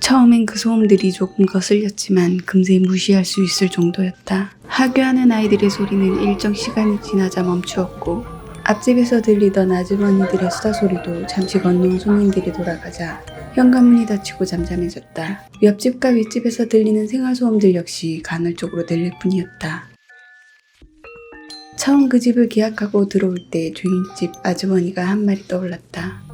처음엔 그 소음들이 조금 거슬렸지만 금세 무시할 수 있을 정도였다. 하교하는 아이들의 소리는 일정 시간이 지나자 멈추었고 앞집에서 들리던 아주머니들의 수다 소리도 잠시 건너온 손님들이 돌아가자 현관문이 닫히고 잠잠해졌다. 옆집과 윗집에서 들리는 생활소음들 역시 간헐적으로 들릴 뿐이었다. 처음 그 집을 계약하고 들어올 때 주인집 아주머니가 한 말이 떠올랐다.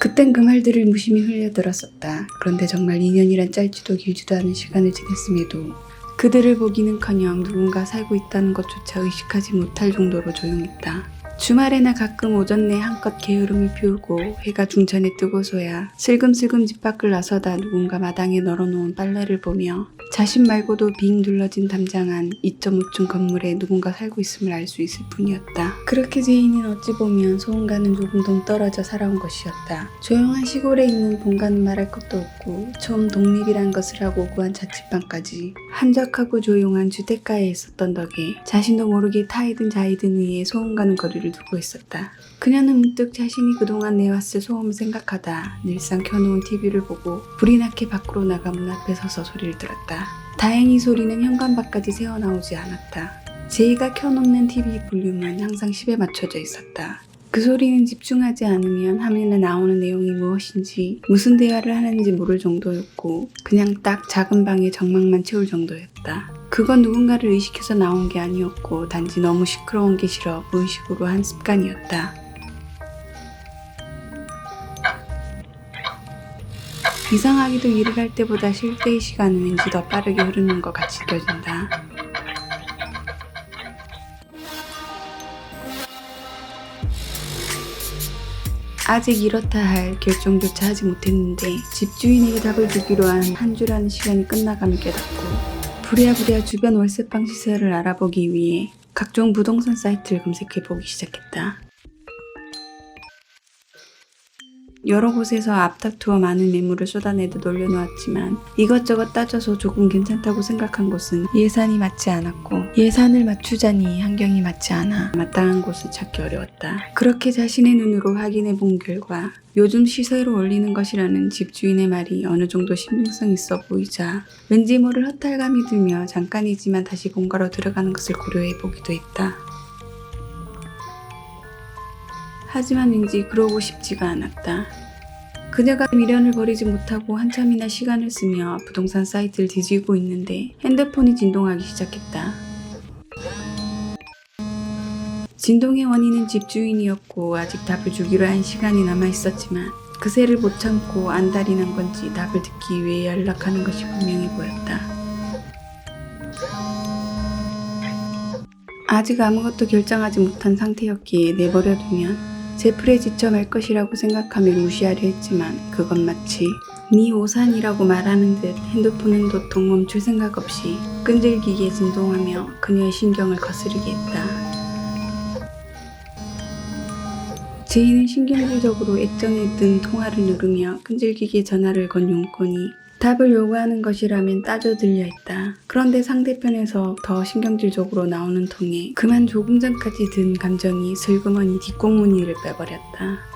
그땐 그 말들을 무심히 흘려들었었다. 그런데 정말 2년이란 짧지도 길지도 않은 시간을 지냈음에도 그들을 보기는커녕 누군가 살고 있다는 것조차 의식하지 못할 정도로 조용했다. 주말에나 가끔 오전 내 한껏 게으름을 피우고 해가 중천에 뜨고서야 슬금슬금 집 밖을 나서다 누군가 마당에 널어놓은 빨래를 보며 자신 말고도 빙 둘러진 담장 안 2.5층 건물에 누군가 살고 있음을 알 수 있을 뿐이었다. 그렇게 제인은 어찌 보면 소음과는 조금 동떨어져 살아온 것이었다. 조용한 시골에 있는 본가는 말할 것도 없고 처음 독립이란 것을 하고 구한 자취방까지 한적하고 조용한 주택가에 있었던 덕에 자신도 모르게 타이든 자이든 위에 소음과는 거리를 두고 있었다. 그녀는 문득 자신이 그동안 내왔을 소음을 생각하다 늘상 켜놓은 TV를 보고 불이 나게 밖으로 나가 문 앞에 서서 소리를 들었다. 다행히 소리는 현관 밖까지 새어나오지 않았다. 제이가 켜놓는 TV 볼륨은 항상 10에 맞춰져 있었다. 그 소리는 집중하지 않으면 화면에 나오는 내용이 무엇인지 무슨 대화를 하는지 모를 정도였고 그냥 딱 작은 방의 정막만 채울 정도였다. 그건 누군가를 의식해서 나온 게 아니었고 단지 너무 시끄러운 게 싫어 무의식으로 한 습관이었다. 이상하게도 일을 할 때보다 쉴 때의 시간은 왠지 더 빠르게 흐르는 것 같이 느껴진다. 아직 이렇다 할 결정조차 하지 못했는데 집주인에게 답을 주기로 한 주라는 시간이 끝나감을 깨닫고 부랴부랴 주변 월세방 시세를 알아보기 위해 각종 부동산 사이트를 검색해보기 시작했다. 여러 곳에서 앞다투어 많은 매물을 쏟아내듯 올려놓았지만 이것저것 따져서 조금 괜찮다고 생각한 곳은 예산이 맞지 않았고 예산을 맞추자니 환경이 맞지 않아 마땅한 곳을 찾기 어려웠다. 그렇게 자신의 눈으로 확인해 본 결과 요즘 시세로 올리는 것이라는 집주인의 말이 어느 정도 신빙성 있어 보이자 왠지 모를 허탈감이 들며 잠깐이지만 다시 본가로 들어가는 것을 고려해 보기도 했다. 하지만 왠지 그러고 싶지가 않았다. 그녀가 미련을 버리지 못하고 한참이나 시간을 쓰며 부동산 사이트를 뒤지고 있는데 핸드폰이 진동하기 시작했다. 진동의 원인은 집주인이었고 아직 답을 주기로 한 시간이 남아 있었지만 그새를 못 참고 안달이 난 건지 답을 듣기 위해 연락하는 것이 분명해 보였다. 아직 아무것도 결정하지 못한 상태였기에 내버려두면 제풀에 지쳐 말 것이라고 생각하며 무시하려 했지만 그건 마치 네 오산이라고 말하는 듯 핸드폰은 도통 멈출 생각 없이 끈질기게 진동하며 그녀의 신경을 거스르게 했다. 제이는 신경질적으로 액정에 뜬 통화를 누르며 끈질기게 전화를 건 용건이 답을 요구하는 것이라면 따져 들려 했다. 그런데 상대편에서 더 신경질적으로 나오는 통에 그만 조금 전까지 든 감정이 슬그머니 뒷공무니를 빼버렸다.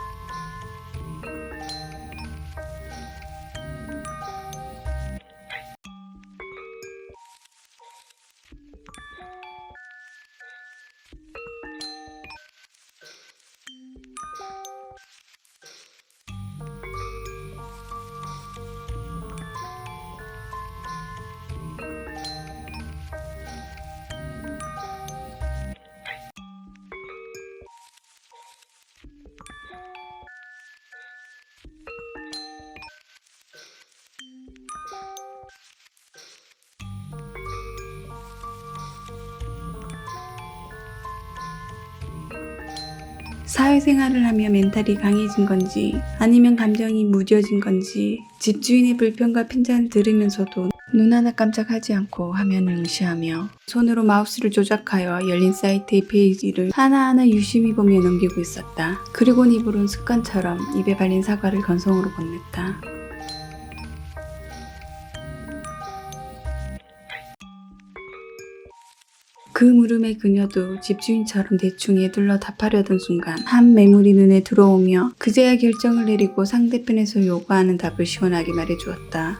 사회생활을 하며 멘탈이 강해진 건지 아니면 감정이 무뎌진 건지 집주인의 불평과 핀잔을 들으면서도 눈 하나 깜짝하지 않고 화면을 응시하며 손으로 마우스를 조작하여 열린 사이트의 페이지를 하나하나 유심히 보며 넘기고 있었다. 그리곤 입으론 습관처럼 입에 발린 사과를 건성으로 건넸다. 그 물음에 그녀도 집주인처럼 대충 에둘러 답하려던 순간 한 매물이 눈에 들어오며 그제야 결정을 내리고 상대편에서 요구하는 답을 시원하게 말해주었다.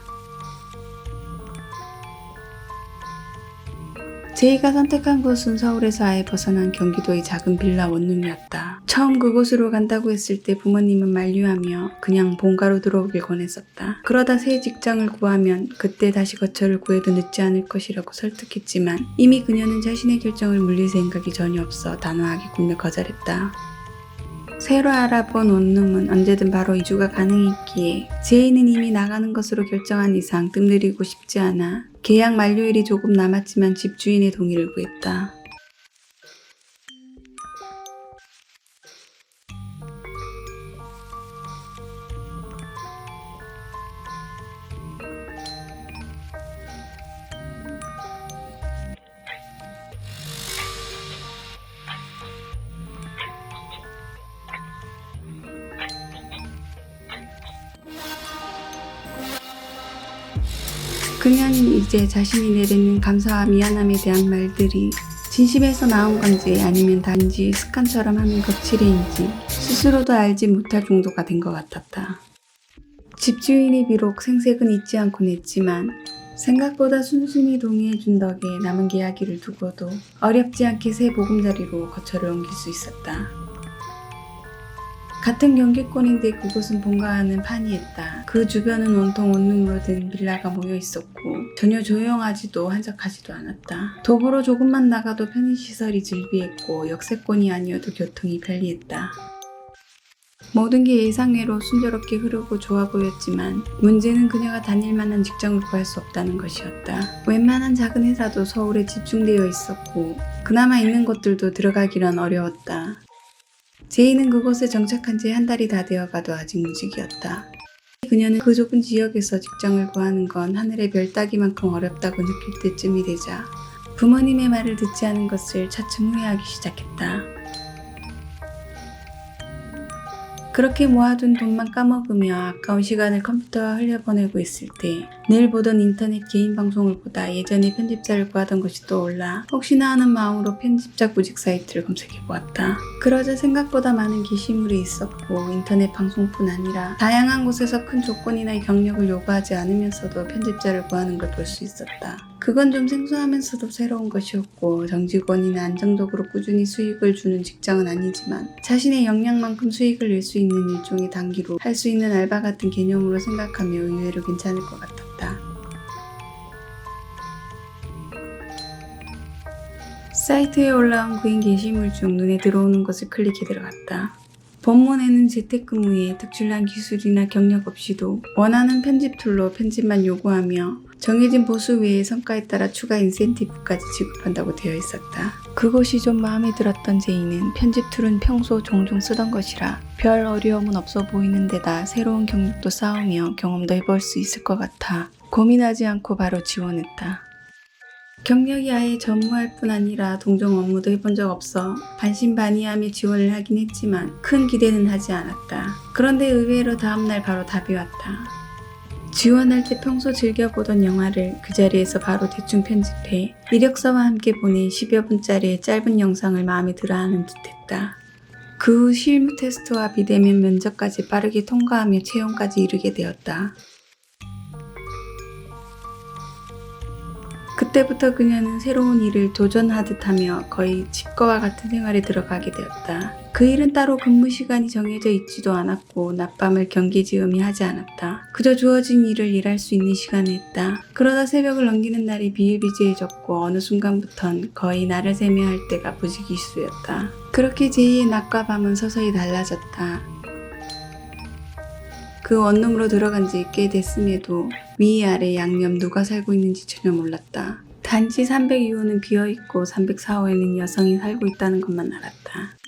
제이가 선택한 곳은 서울에서 아예 벗어난 경기도의 작은 빌라 원룸이었다. 처음 그곳으로 간다고 했을 때 부모님은 만류하며 그냥 본가로 들어오길 권했었다. 그러다 새 직장을 구하면 그때 다시 거처를 구해도 늦지 않을 것이라고 설득했지만 이미 그녀는 자신의 결정을 물릴 생각이 전혀 없어 단호하게 꿈을 거절했다. 새로 알아본 원룸은 언제든 바로 이주가 가능했기에 제이는 이미 나가는 것으로 결정한 이상 뜸들이고 싶지 않아 계약 만료일이 조금 남았지만 집주인의 동의를 구했다. 그녀는 이제 자신이 내뱉는 감사와 미안함에 대한 말들이 진심에서 나온 건지 아니면 단지 습관처럼 하는 거칠애인지 스스로도 알지 못할 정도가 된 것 같았다. 집주인이 비록 생색은 잊지 않곤 했지만 생각보다 순순히 동의해준 덕에 남은 계약일을 두고도 어렵지 않게 새 보금자리로 거처를 옮길 수 있었다. 같은 경기권인데 그곳은 본가와는 판이했다. 그 주변은 온통 원룸으로 된 빌라가 모여 있었고 전혀 조용하지도 한적하지도 않았다. 도보로 조금만 나가도 편의시설이 즐비했고 역세권이 아니어도 교통이 편리했다. 모든 게 예상외로 순조롭게 흐르고 좋아 보였지만 문제는 그녀가 다닐 만한 직장을 구할 수 없다는 것이었다. 웬만한 작은 회사도 서울에 집중되어 있었고 그나마 있는 곳들도 들어가기란 어려웠다. 제이는 그곳에 정착한 지 한 달이 다 되어가도 아직 무직이었다. 그녀는 그 좁은 지역에서 직장을 구하는 건 하늘의 별 따기만큼 어렵다고 느낄 때쯤이 되자 부모님의 말을 듣지 않은 것을 차츰 후회하기 시작했다. 그렇게 모아둔 돈만 까먹으며 아까운 시간을 컴퓨터와 흘려보내고 있을 때 늘 보던 인터넷 개인 방송을 보다 예전에 편집자를 구하던 것이 떠올라 혹시나 하는 마음으로 편집자 구직 사이트를 검색해보았다. 그러자 생각보다 많은 게시물이 있었고 인터넷 방송뿐 아니라 다양한 곳에서 큰 조건이나 경력을 요구하지 않으면서도 편집자를 구하는 걸 볼 수 있었다. 그건 좀 생소하면서도 새로운 것이었고 정직원이나 안정적으로 꾸준히 수익을 주는 직장은 아니지만 자신의 역량만큼 수익을 낼 수 있는 일종의 단기로 할 수 있는 알바 같은 개념으로 생각하며 의외로 괜찮을 것 같았다. 사이트에 올라온 구인 게시물 중 눈에 들어오는 것을 클릭해 들어갔다. 본문에는 재택근무에 특출난 기술이나 경력 없이도 원하는 편집 툴로 편집만 요구하며 정해진 보수 외의 성과에 따라 추가 인센티브까지 지급한다고 되어 있었다. 그것이 좀 마음에 들었던 제이는 편집 툴은 평소 종종 쓰던 것이라 별 어려움은 없어 보이는 데다 새로운 경력도 쌓으며 경험도 해볼 수 있을 것 같아 고민하지 않고 바로 지원했다. 경력이 아예 전무할 뿐 아니라 동종 업무도 해본 적 없어 반신반의하며 지원을 하긴 했지만 큰 기대는 하지 않았다. 그런데 의외로 다음날 바로 답이 왔다. 지원할 때 평소 즐겨보던 영화를 그 자리에서 바로 대충 편집해 이력서와 함께 보낸 10여 분짜리의 짧은 영상을 마음에 들어하는 듯했다. 그 후 실무 테스트와 비대면 면접까지 빠르게 통과하며 채용까지 이르게 되었다. 그때부터 그녀는 새로운 일을 도전하듯 하며 거의 집과와 같은 생활에 들어가게 되었다. 그 일은 따로 근무 시간이 정해져 있지도 않았고 낮밤을 경계지음이 하지 않았다. 그저 주어진 일을 일할 수 있는 시간에 했다. 그러다 새벽을 넘기는 날이 비일비재해졌고 어느 순간부턴 거의 날을 새며 할 때가 부지기수였다. 그렇게 제이의 낮과 밤은 서서히 달라졌다. 그 원룸으로 들어간 지 꽤 됐음에도 위아래 양옆 누가 살고 있는지 전혀 몰랐다. 단지 302호는 비어있고 304호에는 여성이 살고 있다는 것만 알았다.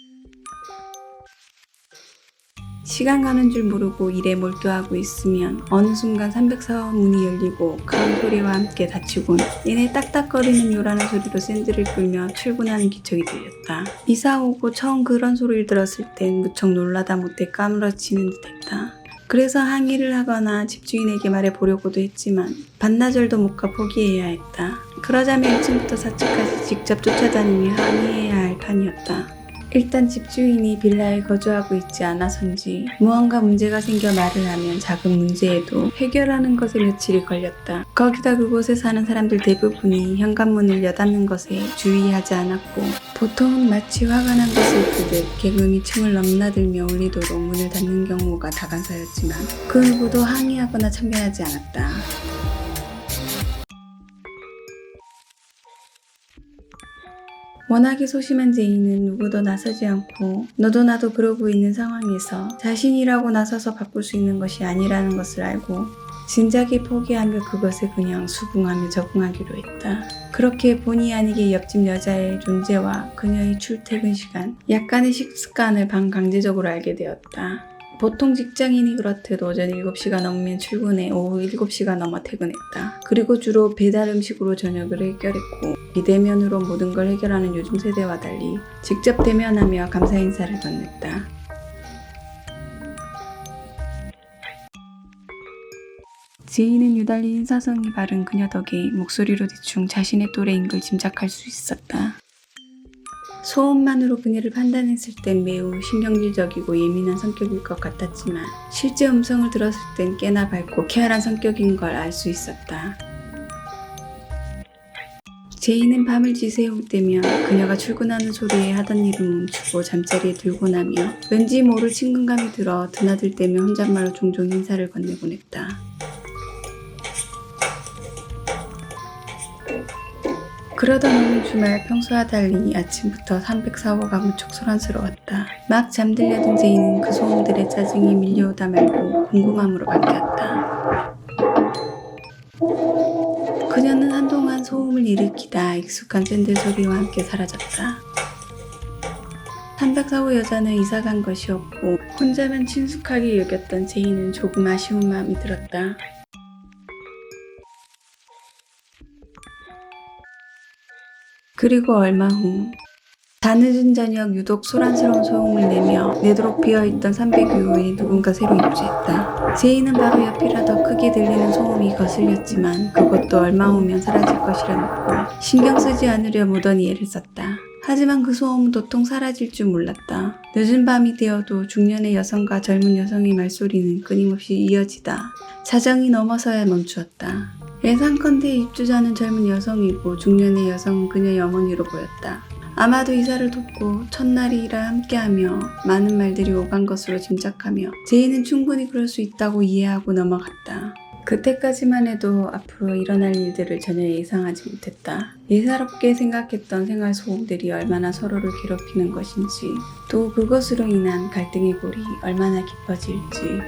시간 가는 줄 모르고 일에 몰두하고 있으면 어느 순간 304호 문이 열리고 큰 소리와 함께 닫히곤 이내 딱딱거리는 요란한 소리로 샌들을 끌며 출근하는 기척이 들렸다. 이사 오고 처음 그런 소리를 들었을 땐 무척 놀라다 못해 까무러치는 듯했다. 그래서 항의를 하거나 집주인에게 말해보려고도 했지만 반나절도 못 가 포기해야 했다. 그러자면 1층부터 4층까지 직접 쫓아다니며 항의해야 할 판이었다. 일단 집주인이 빌라에 거주하고 있지 않아서인지 무언가 문제가 생겨 말을 하면 작은 문제에도 해결하는 것에 며칠이 걸렸다. 거기다 그곳에 사는 사람들 대부분이 현관문을 여닫는 것에 주의하지 않았고 보통은 마치 화가 난 것을 보듯 개구미 층을 넘나들며 울리도록 문을 닫는 경우가 다반사였지만 그 누구도 항의하거나 참견하지 않았다. 워낙에 소심한 제이는 누구도 나서지 않고 너도 나도 그러고 있는 상황에서 자신이라고 나서서 바꿀 수 있는 것이 아니라는 것을 알고 진작에 포기하며 그것에 그냥 수긍하며 적응하기로 했다. 그렇게 본의 아니게 옆집 여자의 존재와 그녀의 출퇴근 시간, 약간의 식습관을 반강제적으로 알게 되었다. 보통 직장인이 그렇듯 오전 7시가 넘으면 출근해 오후 7시가 넘어 퇴근했다. 그리고 주로 배달 음식으로 저녁을 해결했고 비대면으로 모든 걸 해결하는 요즘 세대와 달리 직접 대면하며 감사 인사를 건넸다. 제이는 유달리 인사성이 바른 그녀 덕에 목소리로 대충 자신의 또래인 걸 짐작할 수 있었다. 소음만으로 그녀를 판단했을 땐 매우 신경질적이고 예민한 성격일 것 같았지만 실제 음성을 들었을 땐 꽤나 밝고 쾌활한 성격인 걸 알 수 있었다. 제이는 밤을 지새울 때면 그녀가 출근하는 소리에 하던 일을 멈추고 잠자리에 들고 나며 왠지 모를 친근감이 들어 드나들 때면 혼잣말로 종종 인사를 건네곤 했다. 그러던 어느 주말 평소와 달리 아침부터 304호가 무척 소란스러웠다. 막 잠들려든 제이는 그 소음들의 짜증이 밀려오다 말고 궁금함으로 바뀌었다. 그녀는 한동안 소음을 일으키다 익숙한 샌들 소리와 함께 사라졌다. 304호 여자는 이사간 것이었고 혼자만 친숙하게 여겼던 제이는 조금 아쉬운 마음이 들었다. 그리고 얼마 후 다늦은 저녁 유독 소란스러운 소음을 내며 내도록 비어있던 306호에 누군가 새로 입주했다. 제이는 바로 옆이라 더 크게 들리는 소음이 거슬렸지만 그것도 얼마 후면 사라질 것이라 믿고 신경 쓰지 않으려 무던히 애를 썼다. 하지만 그 소음은 도통 사라질 줄 몰랐다. 늦은 밤이 되어도 중년의 여성과 젊은 여성의 말소리는 끊임없이 이어지다 자정이 넘어서야 멈추었다. 예상컨대 입주자는 젊은 여성이고 중년의 여성은 그녀의 어머니로 보였다. 아마도 이사를 돕고 첫날이라 함께하며 많은 말들이 오간 것으로 짐작하며 제이는 충분히 그럴 수 있다고 이해하고 넘어갔다. 그때까지만 해도 앞으로 일어날 일들을 전혀 예상하지 못했다. 예사롭게 생각했던 생활 소음들이 얼마나 서로를 괴롭히는 것인지 또 그것으로 인한 갈등의 골이 얼마나 깊어질지